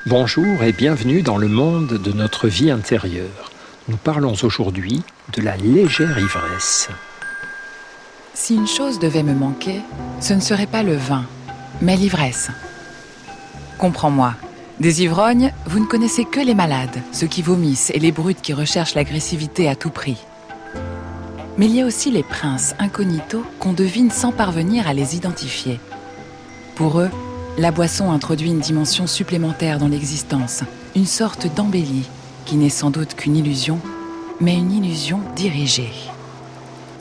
Bonjour et bienvenue dans le monde de notre vie intérieure. Nous parlons aujourd'hui de la légère ivresse. Si une chose devait me manquer, ce ne serait pas le vin, mais l'ivresse. Comprends-moi, des ivrognes, vous ne connaissez que les malades, ceux qui vomissent et les brutes qui recherchent l'agressivité à tout prix. Mais il y a aussi les princes incognito qu'on devine sans parvenir à les identifier. Pour eux, la boisson introduit une dimension supplémentaire dans l'existence, une sorte d'embellie qui n'est sans doute qu'une illusion, mais une illusion dirigée.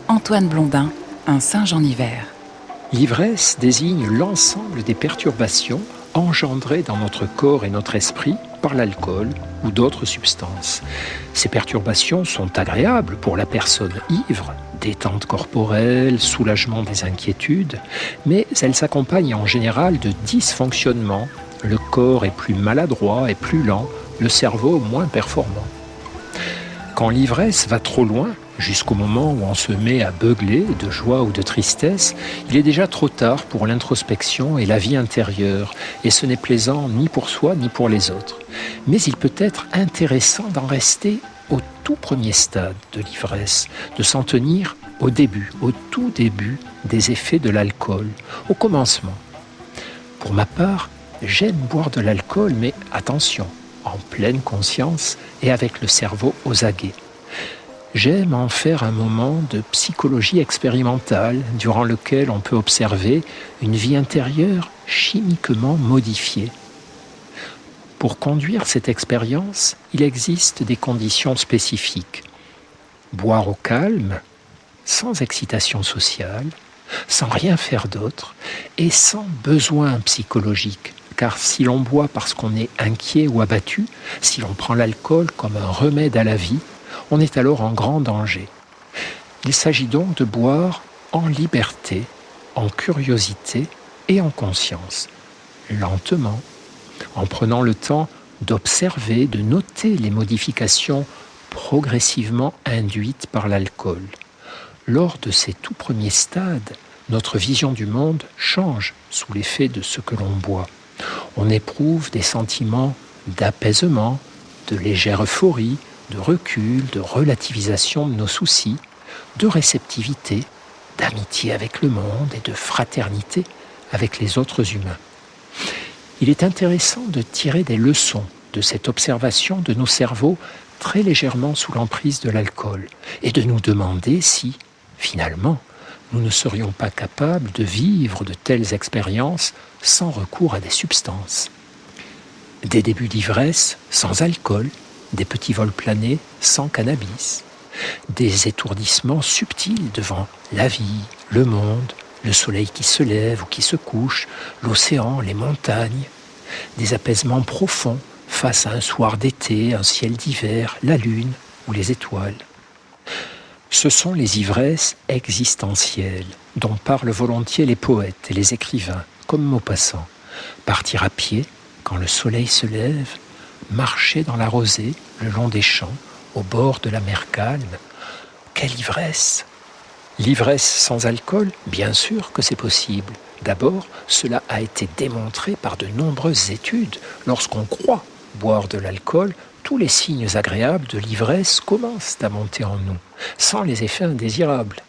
Antoine Blondin, un singe en hiver. L'ivresse désigne l'ensemble des perturbations engendrées dans notre corps et notre esprit par l'alcool ou d'autres substances. Ces perturbations sont agréables pour la personne ivre, détente corporelle, soulagement des inquiétudes, mais elles s'accompagnent en général de dysfonctionnements. Le corps est plus maladroit et plus lent, le cerveau moins performant. Quand l'ivresse va trop loin, jusqu'au moment où on se met à beugler de joie ou de tristesse, il est déjà trop tard pour l'introspection et la vie intérieure, et ce n'est plaisant ni pour soi ni pour les autres. Mais il peut être intéressant d'en rester au tout premier stade de l'ivresse, de s'en tenir au début, au tout début des effets de l'alcool, au commencement. Pour ma part, j'aime boire de l'alcool, mais attention, en pleine conscience et avec le cerveau aux aguets. J'aime en faire un moment de psychologie expérimentale durant lequel on peut observer une vie intérieure chimiquement modifiée. Pour conduire cette expérience, il existe des conditions spécifiques. Boire au calme, sans excitation sociale, sans rien faire d'autre et sans besoin psychologique. Car si l'on boit parce qu'on est inquiet ou abattu, si l'on prend l'alcool comme un remède à la vie, on est alors en grand danger. Il s'agit donc de boire en liberté, en curiosité et en conscience, lentement, en prenant le temps d'observer, de noter les modifications progressivement induites par l'alcool. Lors de ces tout premiers stades, notre vision du monde change sous l'effet de ce que l'on boit. On éprouve des sentiments d'apaisement, de légère euphorie, de recul, de relativisation de nos soucis, de réceptivité, d'amitié avec le monde et de fraternité avec les autres humains. Il est intéressant de tirer des leçons de cette observation de nos cerveaux très légèrement sous l'emprise de l'alcool et de nous demander si, finalement, nous ne serions pas capables de vivre de telles expériences sans recours à des substances. Des débuts d'ivresse sans alcool, des petits vols planés sans cannabis, des étourdissements subtils devant la vie, le monde, le soleil qui se lève ou qui se couche, l'océan, les montagnes, des apaisements profonds face à un soir d'été, un ciel d'hiver, la lune ou les étoiles. Ce sont les ivresses existentielles dont parlent volontiers les poètes et les écrivains, comme Maupassant. Partir à pied quand le soleil se lève, marcher dans la rosée le long des champs, au bord de la mer calme. Quelle ivresse! L'ivresse sans alcool, bien sûr que c'est possible. D'abord, cela a été démontré par de nombreuses études. Lorsqu'on croit boire de l'alcool, tous les signes agréables de l'ivresse commencent à monter en nous, sans les effets indésirables.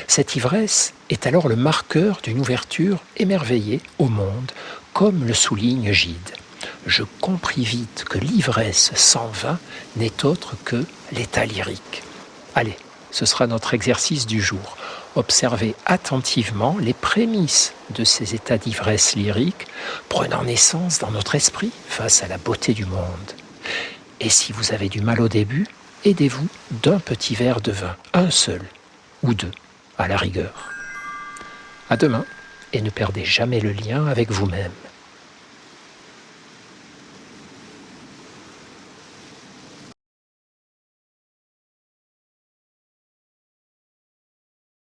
Cette ivresse est alors le marqueur d'une ouverture émerveillée au monde, comme le souligne Gide. Je compris vite que l'ivresse sans vin n'est autre que l'état lyrique. Allez, ce sera notre exercice du jour. Observez attentivement les prémices de ces états d'ivresse lyrique, prenant naissance dans notre esprit face à la beauté du monde. Et si vous avez du mal au début, aidez-vous d'un petit verre de vin, un seul, ou deux, à la rigueur. À demain, et ne perdez jamais le lien avec vous-même.